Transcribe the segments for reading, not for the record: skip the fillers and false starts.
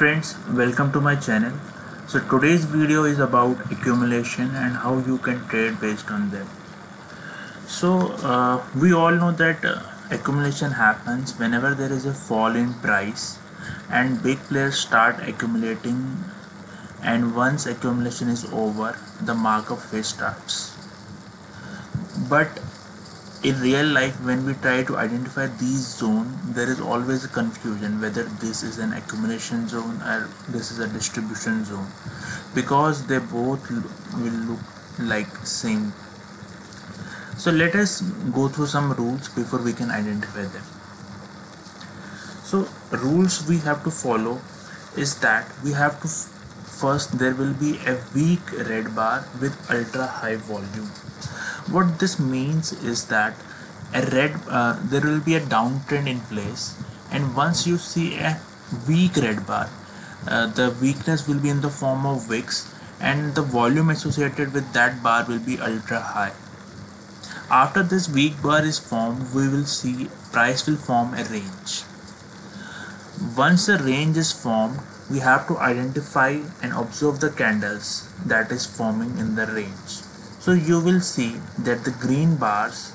friends, welcome to my channel. So today's video is about accumulation and how you can trade based on them. We all know that accumulation happens whenever there is a fall in price and big players start accumulating, and once accumulation is over the markup phase starts. But in real life, when we try to identify these zones, there is always a confusion whether this is an accumulation zone or this is a distribution zone, because they both will look like same. So let us go through some rules before we can identify them. So rules we have to follow is that we have to first, there will be a weak red bar with ultra high volume. What this means is that there will be a downtrend in place, and once you see a weak red bar, the weakness will be in the form of wicks, and the volume associated with that bar will be ultra high. After this weak bar is formed, we will see price will form a range. Once the range is formed, we have to identify and observe the candles that is forming in the range. So you will see that the green bars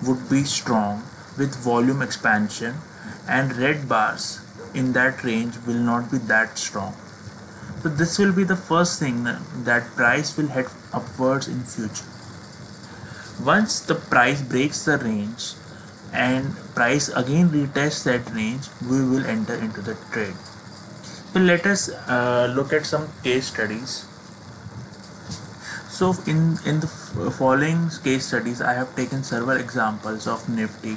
would be strong with volume expansion, and red bars in that range will not be that strong. So this will be the first thing that price will head upwards in future. Once the price breaks the range and price again retests that range, we will enter into the trade. So let us look at some case studies. So in the following case studies, I have taken several examples of Nifty,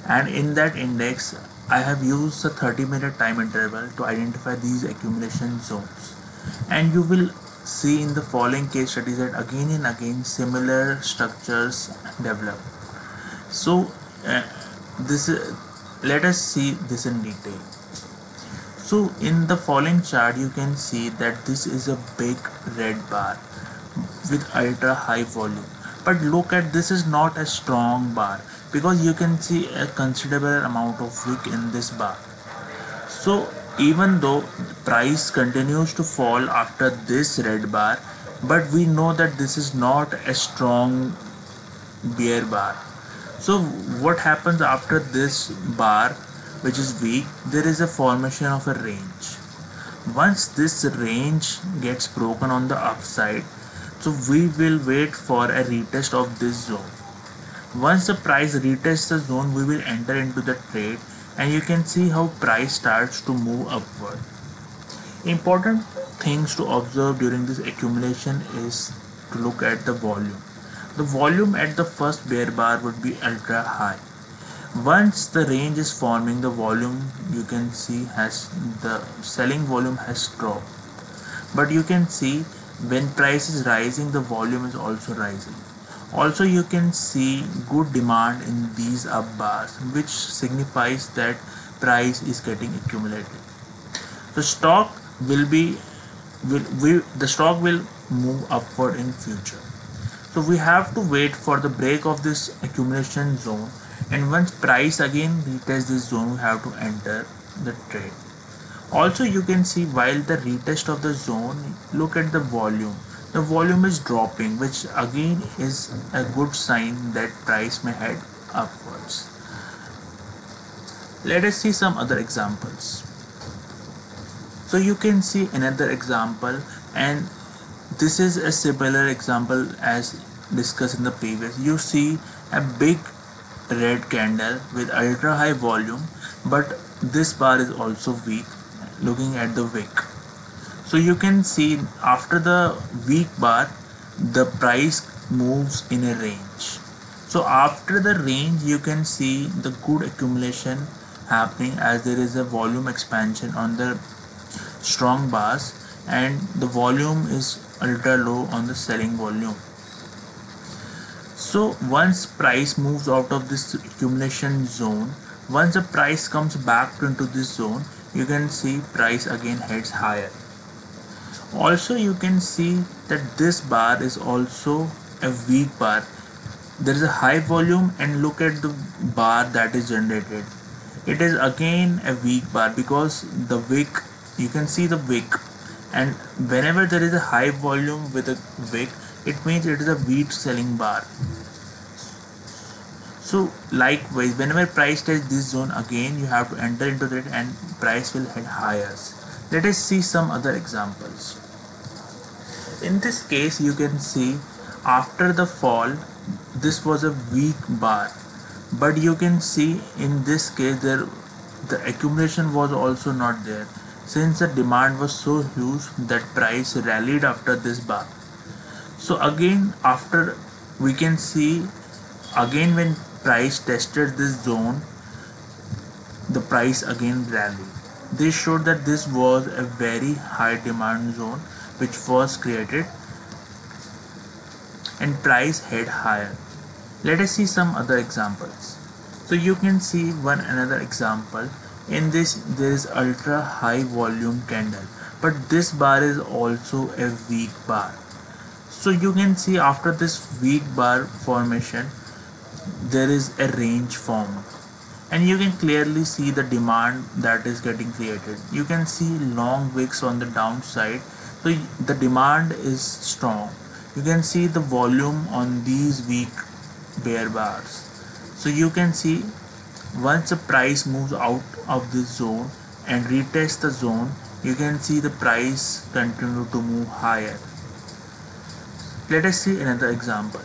and in that index I have used the 30-minute time interval to identify these accumulation zones, and you will see in the following case studies that again and again similar structures develop. So let us see this in detail. So in the following chart you can see that this is a big red bar with ultra high volume, but look at, this is not a strong bar because you can see a considerable amount of wick in this bar. So even though price continues to fall after this red bar, but we know that this is not a strong bear bar. So what happens after this bar, which is weak, there is a formation of a range. Once this range gets broken on the upside, so we will wait for a retest of this zone. Once the price retests the zone, we will enter into the trade, and you can see how price starts to move upward. Important things to observe during this accumulation is to look at the volume. The volume at the first bear bar would be ultra high. Once the range is forming, the volume you can see the selling volume has dropped, but you can see when price is rising, the volume is also rising. Also you can see good demand in these up bars, which signifies that price is getting accumulated. So stock will move upward in future. So we have to wait for the break of this accumulation zone, and once price again retests this zone, we have to enter the trade. Also you can see while the retest of the zone, look at the volume. The volume is dropping, which again is a good sign that price may head upwards. Let us see some other examples. So you can see another example, and this is a similar example as discussed in the previous. You see a big red candle with ultra high volume, but this bar is also weak, looking at the wick. So you can see after the weak bar, the price moves in a range. So after the range, you can see the good accumulation happening as there is a volume expansion on the strong bars, and the volume is ultra low on the selling volume. So once price moves out of this accumulation zone, once the price comes back into this zone, you can see price again heads higher. Also you can see that this bar is also a weak bar. There is a high volume, and look at the bar that is generated. It is again a weak bar because the wick you can see the wick, and whenever there is a high volume with a wick, it means it is a weak selling bar. So likewise, whenever price touches this zone again, you have to enter into it and price will head higher. Let us see some other examples. In this case, you can see after the fall, this was a weak bar, but you can see in this case the accumulation was also not there, since the demand was so huge that price rallied after this bar. So again, after we can see again when price tested this zone, the price again rallied. This showed that this was a very high demand zone which was created and price head higher. Let us see some other examples. So you can see one another example. In this, there is ultra high volume candle, but this bar is also a weak bar. So you can see after this weak bar formation, there is a range formed, and you can clearly see the demand that is getting created. You can see long wicks on the downside, so the demand is strong. You can see the volume on these weak bear bars. So you can see once the price moves out of this zone and retests the zone, you can see the price continue to move higher. Let us see another example.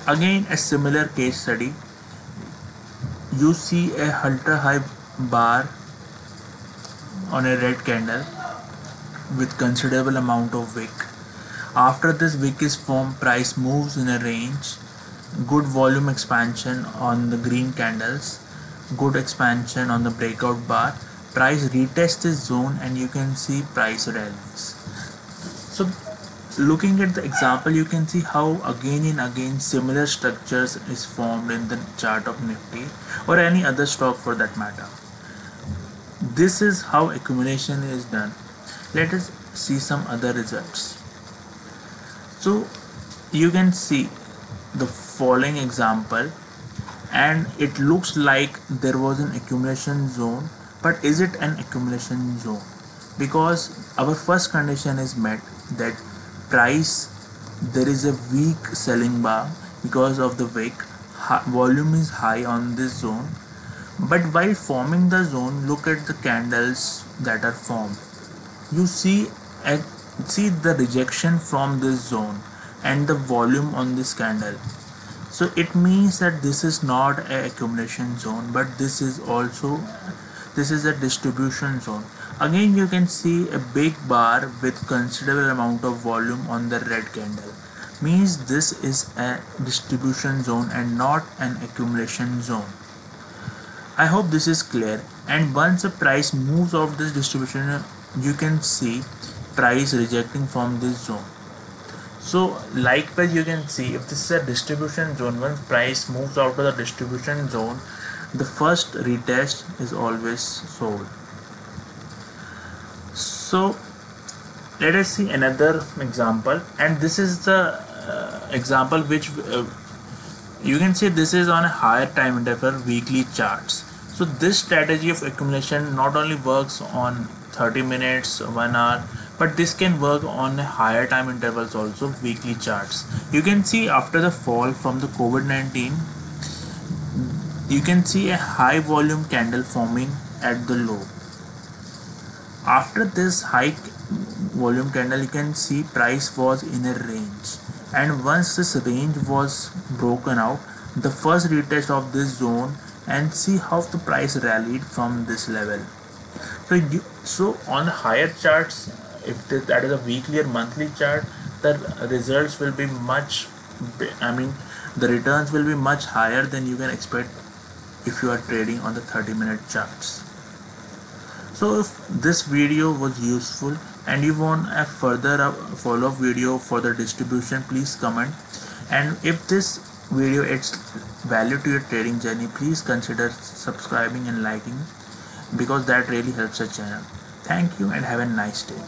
Again, a similar case study. You see a ultra high bar on a red candle with considerable amount of wick. After this wick is formed, price moves in a range. Good volume expansion on the green candles, good expansion on the breakout bar. Price retests this zone and you can see price rallies. So looking at the example, you can see how again and again similar structures is formed in the chart of Nifty or any other stock for that matter. This is how accumulation is done. Let us see some other results. So you can see the following example, and it looks like there was an accumulation zone, but is it an accumulation zone? Because our first condition is met, that price, there is a weak selling bar because of the wick, volume is high on this zone, but while forming the zone, look at the candles that are formed. You see the rejection from this zone and the volume on this candle. So it means that this is not an accumulation zone, but this is a distribution zone. Again, you can see a big bar with considerable amount of volume on the red candle. Means this is a distribution zone and not an accumulation zone. I hope this is clear. And once the price moves off this distribution, you can see price rejecting from this zone. So likewise, you can see if this is a distribution zone, once price moves out of the distribution zone, the first retest is always sold. So let us see another example, and this is the example which you can see this is on a higher time interval weekly charts. So this strategy of accumulation not only works on 30 minutes, 1 hour, but this can work on a higher time intervals also, weekly charts. You can see after the fall from the COVID-19, you can see a high volume candle forming at the low. After this high volume candle, you can see price was in a range, and once this range was broken out, the first retest of this zone, and see how the price rallied from this level. So on higher charts, if that is a weekly or monthly chart, the results will be the returns will be much higher than you can expect if you are trading on the 30-minute charts. So if this video was useful and you want a further follow-up video for the distribution, please comment. And if this video adds value to your trading journey, please consider subscribing and liking, because that really helps the channel. Thank you and have a nice day.